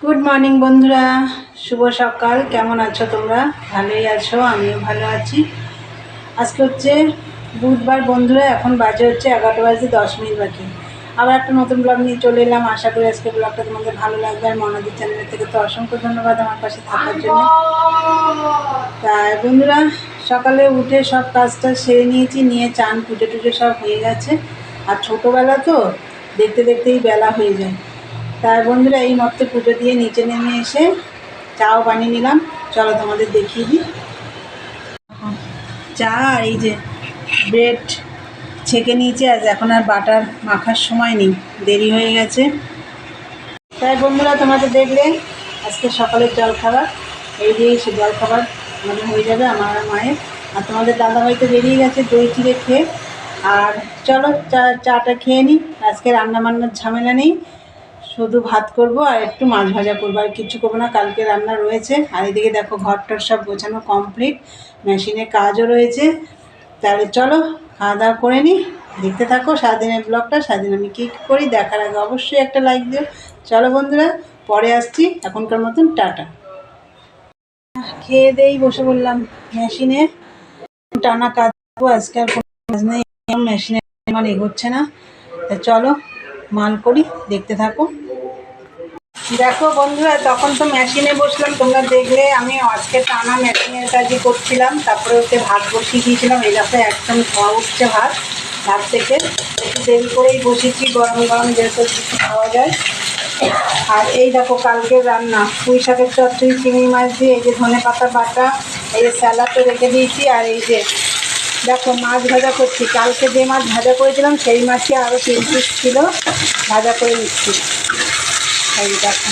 Good morning বন্ধুরা, শুভ সকাল। কেমন আছো তোমরা? ভালোই আছো, আমিও ভালো আছি। আজকে হচ্ছে বুধবার বন্ধুরা, এখন বাজে হচ্ছে 11:10 বাকি। আবার একটা নতুন ব্লগ নিয়ে চলে এলাম। আশা করি আজকে ব্লগটা তোমাদের ভালো লাগবে। আর মনাদির চ্যানেলের থেকে তো অসংখ্য ধন্যবাদ আমার পাশে থাকার জন্য। তাই বন্ধুরা, সকালে উঠে সব কাজটা সেরে নিয়েছি, নিয়ে চান পুজো টুজো সব হয়ে গেছে। আর ছোটোবেলা তো দেখতে দেখতেই বেলা হয়ে যায়। তাই বন্ধুরা, এই মাত্র পুজো দিয়ে নিচে নেমে এসে চাও বানিয়ে নিলাম। চলো তোমাদের দেখিয়ে দিই। চা আর এই যে ব্রেড ছেঁকে নিয়েছি। আজ এখন আর বাটার মাখার সময় নেই, দেরি হয়ে গেছে। তাই বন্ধুরা, তোমাদের দেখলে আজকে সকালের জলখাবার এই দিয়েই সে জলখাবার আমাদের হয়ে যাবে, আমার আর মায়ের। আর তোমাদের দাদাভাই তো বেরিয়ে গেছে দই চিড়ে খেয়ে। আর চলো চাটা খেয়ে নিই। আজকে রান্না বান্নার ঝামেলা নেই, শুধু ভাত করব আর একটু মাছ ভাজা করবো, আর কিছু করবো না। কালকে রান্না রয়েছে। আর এদিকে দেখো ঘরটার সব গোছানো কমপ্লিট, মেশিনের কাজও রয়েছে। তাহলে চলো খাওয়া দাওয়া করে নিই। দেখতে থাকো সারাদিনের ব্লগটা। সারাদিন আমি কী করি দেখার আগে অবশ্যই একটা লাইক দিও। চলো বন্ধুরা, পরে আসছি। এখনকার মতন টাটা। খেয়ে দেই বসে বললাম মেশিনে, টানা কাজ করবো। আজকে আর কোনো কাজ নেই, মেশিনে আমার এগোচ্ছে না। তা চলো মাল করি, দেখতে থাকো। দেখো বন্ধুরা, তখন তো মেশিনে বসলাম, তোমরা দেখলে আমি আজকে টানা মেশিনের কাজই করছিলাম। তারপরে ওকে ভাত বসিয়ে দিয়েছিলাম। এই দেখো একদম খাওয়া উঠছে ভাত থেকে। একটু দেরি করেই বসেছি, গরম গরম যেহেতু কিছু খাওয়া যায়। আর এই দেখো কালকের রান্না, পুঁই শাকের চচ্চড়ি, চিংড়ি মাছ দিয়ে, এই যে ধনে পাতা বাটা, এই যে স্যালাডও রেখে দিয়েছি। আর এই যে দেখো মাছ ভাজা করছি। কালকে যে মাছ ভাজা করেছিলাম সেই মাছই আরও 3 পিস ছিল, ভাজা করে নিচ্ছি। এই দেখো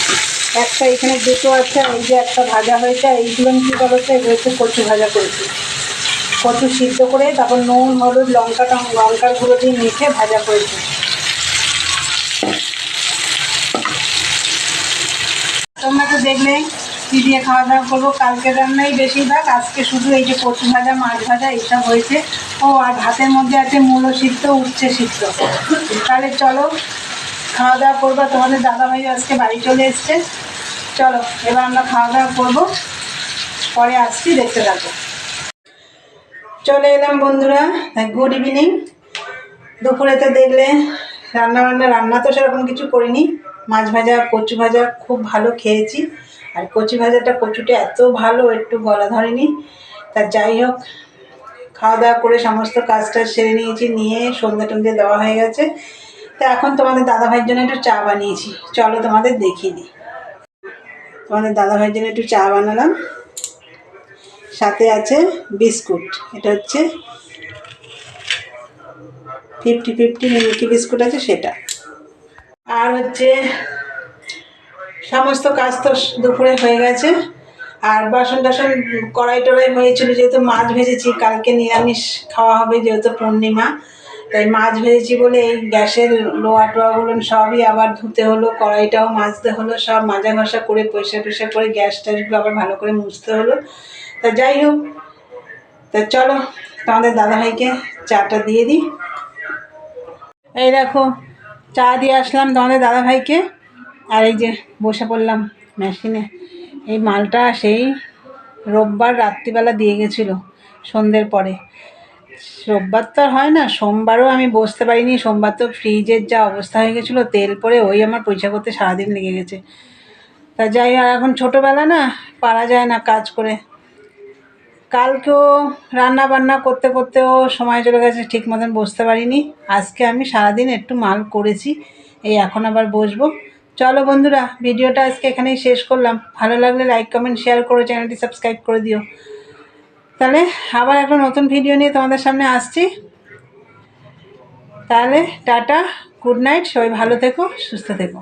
একটা এখানে দুটো আছে, এই যে একটা ভাজা হয়েছে। আর এইগুলো কী বলতো, এগুলো হচ্ছে কচু ভাজা করেছি। কচু সিদ্ধ করে তারপর নুন হলুদ লঙ্কার গুঁড়ো দিয়ে মেখে ভাজা করেছি। তোমরা তো দেখলে কী দিয়ে খাওয়া দাওয়া করবো। কালকের রান্নাই বেশিরভাগ, আজকে শুধু এই যে কচু ভাজা মাছ ভাজা এইসব হয়েছে। ও আর ভাতের মধ্যে আছে মূলো সিদ্ধ, উচ্ছে সিদ্ধ। তাহলে চলো খাওয়া দাওয়া করবো। তোমাদের দাদাভাই আজকে বাড়ি চলে এসছে। চলো এবার আমরা খাওয়া দাওয়া করবো, পরে আসছি, দেখতে থাকো। চলে এলাম বন্ধুরা, গুড ইভিনিং। দুপুরে তো দেখলে রান্না তো সেরকম কিছু করিনি। মাছ ভাজা কচু ভাজা খুব ভালো খেয়েছি। আর কচুটা এত ভালো, একটু গলা ধরেনি। তা যাই হোক, খাওয়া দাওয়া করে সমস্ত কাজটা সেরে নিয়েছি, নিয়ে সন্ধ্যে টন্ধে দেওয়া হয়ে গেছে। তা এখন তোমাদের দাদাভাইয়ের জন্য একটু চা বানিয়েছি, চলো তোমাদের দেখিয়ে দিই। তোমাদের দাদাভাইয়ের জন্য একটু চা বানালাম, সাথে আছে বিস্কুট। এটা হচ্ছে 50-50 নিমকি বিস্কুট আছে সেটা। আর হচ্ছে সমস্ত কাজ তো দুপুরে হয়ে গেছে। আর বাসন টাসন কড়াই টড়াই হয়েছিল, যেহেতু মাছ ভেজেছি। কালকে নিরামিষ খাওয়া হবে যেহেতু পূর্ণিমা, তাই মাছ ভেজেছি বলে এই গ্যাসের লোয়া টোয়াগুলো সবই আবার ধুতে হলো, কড়াইটাও মাজতে হলো, সব মাজা ঘষা করে পরিষ্কার করে গ্যাস ট্যাসগুলো আবার ভালো করে মুছতে হলো। তা যাই হোক, তা চলো তোমাদের দাদাভাইকে চাটা দিয়ে দিই। এই দেখো চা দিয়ে আসলাম তোমাদের দাদাভাইকে। আর এই যে বসে পড়লাম মেশিনে। এই মালটা সেই রোববার রাত্রিবেলা দিয়ে গেছিলো সন্ধ্যের পরে। রোববার তো আর হয় না, সোমবারও আমি বসতে পারিনি। সোমবার তো ফ্রিজের যা অবস্থা হয়ে গেছিলো, তেল পরে ওই আমার পরিষ্কার করতে সারাদিন লেগে গেছে। তা যাই, আর এখন ছোটোবেলা না, পারা যায় না কাজ করে। কালকেও রান্না বান্না করতে করতেও সময় চলে গেছে, ঠিক মতন বসতে পারিনি। আজকে আমি সারাদিন একটু মাল করেছি, এই এখন আবার বসবো। চলো বন্ধুরা, ভিডিওটা আজকে এখানেই শেষ করলাম। ভালো লাগলে লাইক কমেন্ট শেয়ার করো, চ্যানেলটি সাবস্ক্রাইব করে দিও। তাহলে আবার একটা নতুন ভিডিও নিয়ে তোমাদের সামনে আসছি। তাহলে টাটা, গুড নাইট, সবাই ভালো থেকো, সুস্থ থেকো।